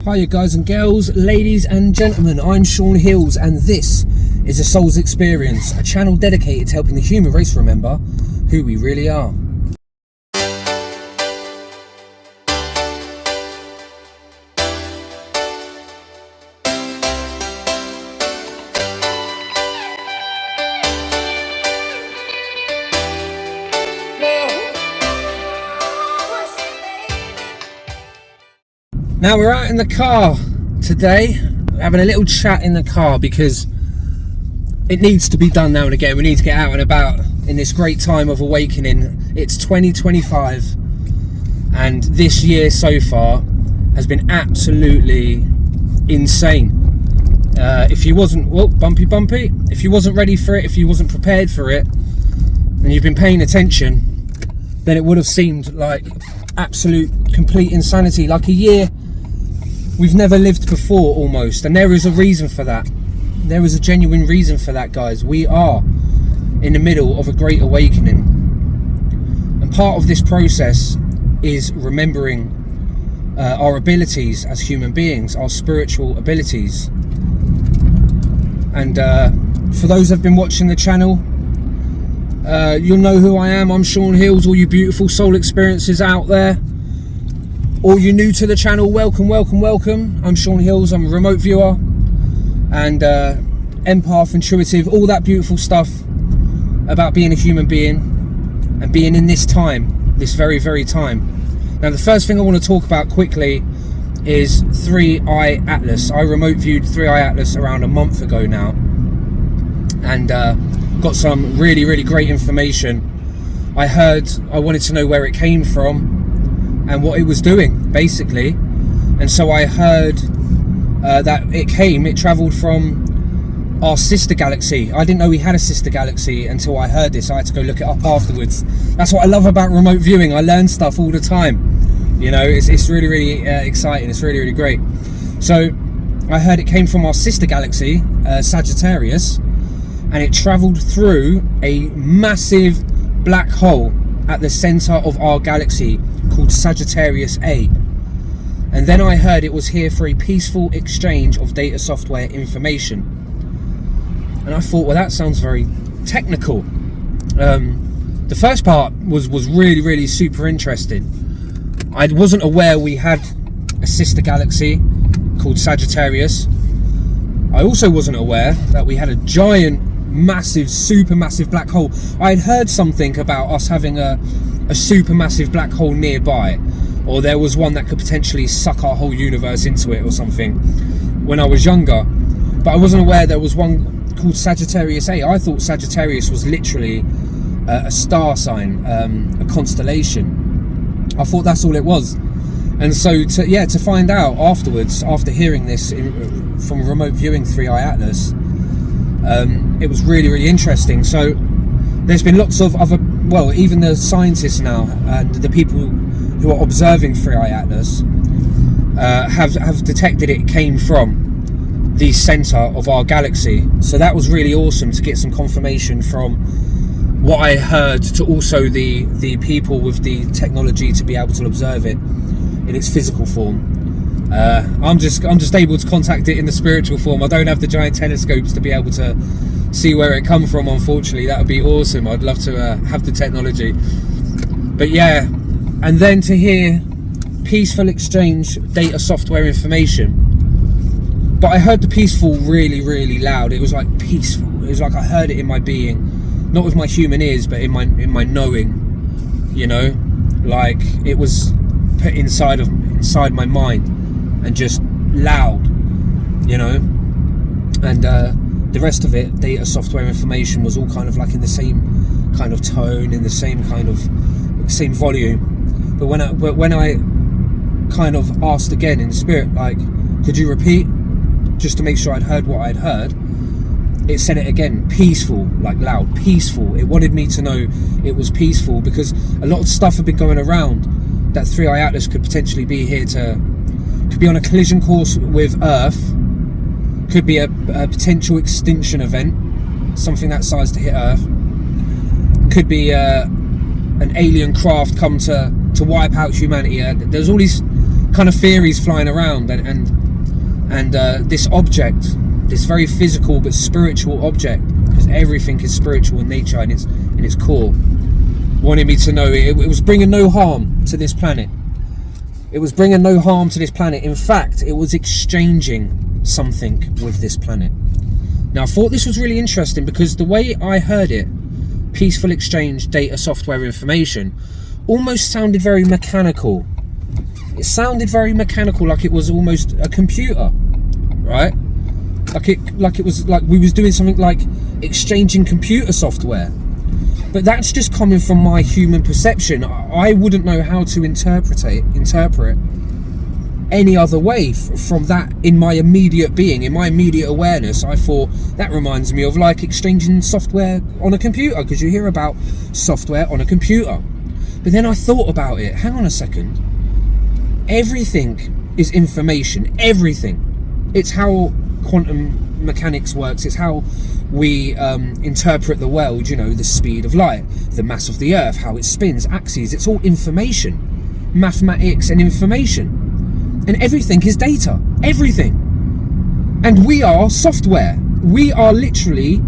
Hiya guys and girls, ladies and gentlemen, I'm Sean Hills and this is A Soul's Experience, a channel dedicated to helping the human race remember who we really are. Now we're out in the car today, having a little chat in the car because it needs to be done now and again. We need to get out and about in this great time of awakening. It's 2025 and this year so far has been absolutely insane. If you wasn't, bumpy, if you wasn't ready for it, if you wasn't prepared for it, and you've been paying attention, then it would have seemed like absolute complete insanity, like a year we've never lived before almost. And there is a reason for that. There is a genuine reason for that, guys. We are in the middle of a great awakening, and part of this process is remembering our abilities as human beings, our spiritual abilities. And for those that have been watching the channel, you'll know who I am. I'm Sean Hills. All you beautiful soul experiences out there, all you new to the channel, welcome. I'm Sean Hills. I'm a remote viewer and empath, intuitive, all that beautiful stuff about being a human being and being in this time, this very time. Now the first thing I want to talk about quickly is 3i Atlas. I remote viewed 3i Atlas around a month ago now and got some really great information. I wanted to know where it came from and what it was doing, basically. And so I heard that it travelled from our sister galaxy. I didn't know we had a sister galaxy until I heard this. I had to go look it up afterwards. That's what I love about remote viewing. I learn stuff all the time. You know, it's really exciting. It's really great. So I heard it came from our sister galaxy, Sagittarius, and it travelled through a massive black hole at the centre of our galaxy called Sagittarius A. And then I heard it was here for a peaceful exchange of data software information. And I thought, well, that sounds very technical. The first part was really super interesting. I wasn't aware we had a sister galaxy called Sagittarius. I also wasn't aware that we had a giant, massive, supermassive black hole. I had heard something about us having a supermassive black hole nearby, or there was one that could potentially suck our whole universe into it or something when I was younger, but I wasn't aware there was one called Sagittarius A. I thought Sagittarius was literally a star sign, a constellation. I thought that's all it was. And so to find out afterwards, after hearing this from remote viewing 3i Atlas, it was really interesting. So there's been lots of other, well, even the scientists now and the people who are observing 3i Atlas have detected it came from the center of our galaxy. So that was really awesome to get some confirmation from what I heard, to also the people with the technology to be able to observe it in its physical form. I'm just able to contact it in the spiritual form. I don't have the giant telescopes to be able to see where it come from, unfortunately. That would be awesome. I'd love to have the technology. But yeah, and then to hear peaceful exchange data software information. But I heard the peaceful really loud. It was like peaceful. It was like I heard it in my being, not with my human ears, but in my knowing. You know, like it was put inside my mind and just loud. You know, and the rest of it, data software information, was all kind of like in the same kind of tone, in the same kind of same volume. But when I kind of asked again in spirit, like, could you repeat, just to make sure I'd heard what I'd heard, it said it again, peaceful, like loud, peaceful. It wanted me to know it was peaceful, because a lot of stuff had been going around that 3i Atlas could potentially be here could be on a collision course with Earth, could be a potential extinction event, something that size to hit Earth, could be an alien craft come to wipe out humanity. There's all these kind of theories flying around, and this object, this very physical but spiritual object, because everything is spiritual in nature in its core, wanted me to know it was bringing no harm to this planet. It was bringing no harm to this planet. In fact, it was exchanging something with this planet. Now, I thought this was really interesting because the way I heard it, peaceful exchange, data, software, information, almost sounded very mechanical. It sounded very mechanical, like it was almost a computer, right? Like it was like we was doing something like exchanging computer software. But that's just coming from my human perception. I wouldn't know how to interpret any other way from that in my immediate being, in my immediate awareness. I thought that reminds me of like exchanging software on a computer, because you hear about software on a computer. But then I thought about it. Hang on a second. Everything is information. Everything. It's how quantum mechanics works. It's how we interpret the world, you know, the speed of light, the mass of the earth, how it spins, axes. It's all information, mathematics and information, and everything is data, everything. And we are software. We are literally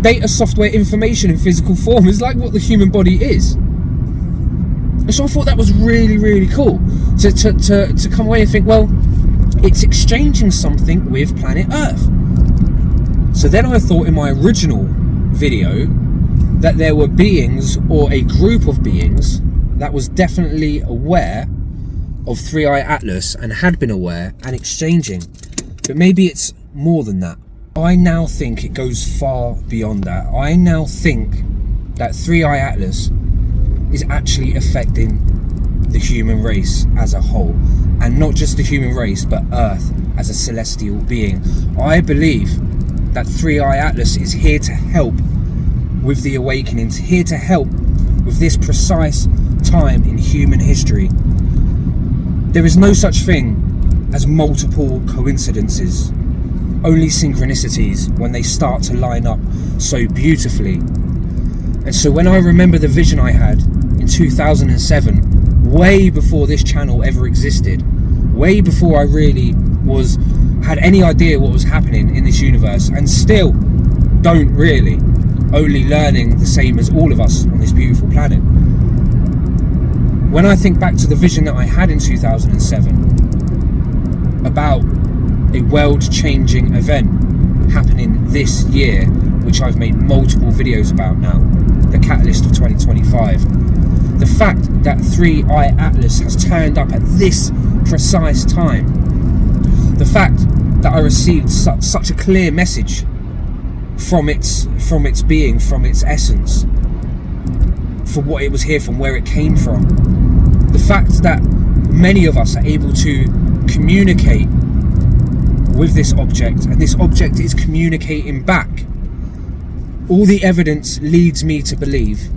data, software, information in physical form. Is like what the human body is. And so I thought that was really, really cool to come away and think, well, it's exchanging something with planet Earth. So then I thought in my original video that there were beings, or a group of beings, that was definitely aware of 3i Atlas and had been aware and exchanging. But maybe it's more than that. I now think it goes far beyond that. I now think that 3i Atlas is actually affecting the human race as a whole, and not just the human race, but Earth as a celestial being. I believe that 3i Atlas is here to help with the awakening, here to help with this precise time in human history. There is no such thing as multiple coincidences, only synchronicities when they start to line up so beautifully. And so when I remember the vision I had in 2007, way before this channel ever existed, way before I really had any idea what was happening in this universe, and still don't really, only learning the same as all of us on this beautiful planet. When I think back to the vision that I had in 2007 about a world-changing event happening this year, which I've made multiple videos about now, the catalyst of 2025, the fact that 3i Atlas has turned up at this precise time, the fact that I received such a clear message from its being, from its essence, for what it was here from, where it came from, the fact that many of us are able to communicate with this object, and this object is communicating back. All the evidence leads me to believe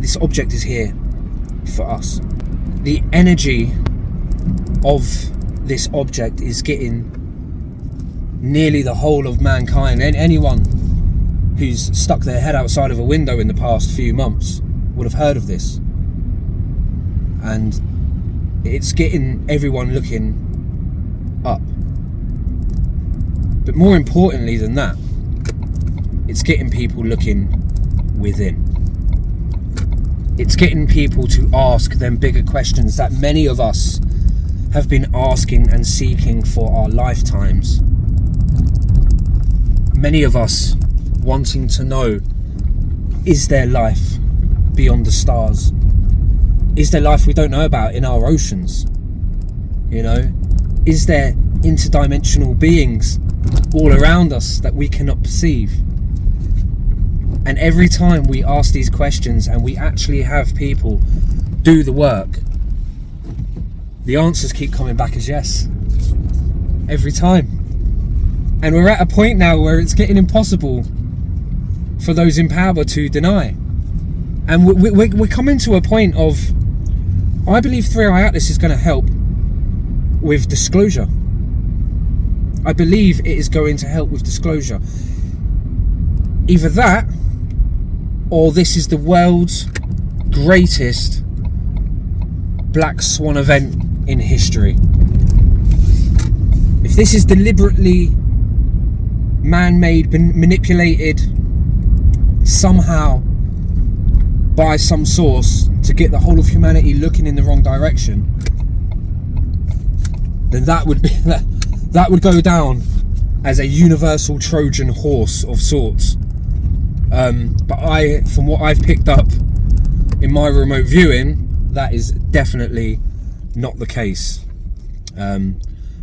this object is here for us. The energy of this object is getting nearly the whole of mankind, and anyone who's stuck their head outside of a window in the past few months would have heard of this. And it's getting everyone looking up. But more importantly than that, it's getting people looking within. It's getting people to ask them bigger questions that many of us have been asking and seeking for our lifetimes. Many of us wanting to know, is there life beyond the stars? Is there life we don't know about in our oceans? You know, is there interdimensional beings all around us that we cannot perceive? And every time we ask these questions and we actually have people do the work, the answers keep coming back as yes. Every time. And we're at a point now where it's getting impossible for those in power to deny. And we're coming to a point of, I believe 3i Atlas is going to help with disclosure. I believe it is going to help with disclosure. Either that, or this is the world's greatest black swan event in history. If this is deliberately man-made, manipulated somehow by some source to get the whole of humanity looking in the wrong direction, then that would go down as a universal Trojan horse of sorts. But from what I've picked up in my remote viewing, that is definitely not the case. And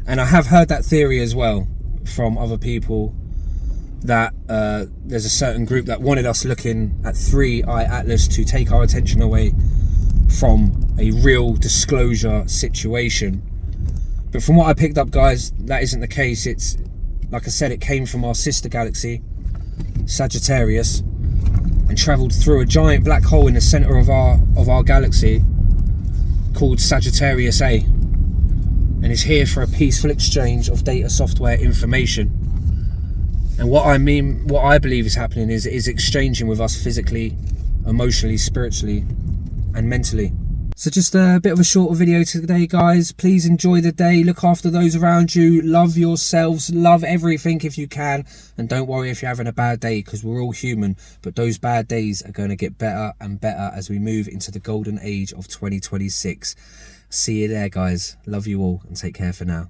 I have heard that theory as well from other people, that there's a certain group that wanted us looking at 3-eye atlas to take our attention away from a real disclosure situation. But from what I picked up, guys, that isn't the case. It's, like I said, it came from our sister galaxy, Sagittarius, and travelled through a giant black hole in the centre of our galaxy called Sagittarius A, and is here for a peaceful exchange of data, software, information. And what I believe is happening is exchanging with us physically, emotionally, spiritually, and mentally. So just a bit of a shorter video today, guys. Please enjoy the day, look after those around you, love yourselves, love everything if you can, and don't worry if you're having a bad day, because we're all human, but those bad days are going to get better and better as we move into the golden age of 2026. See you there, guys. Love you all, and take care for now.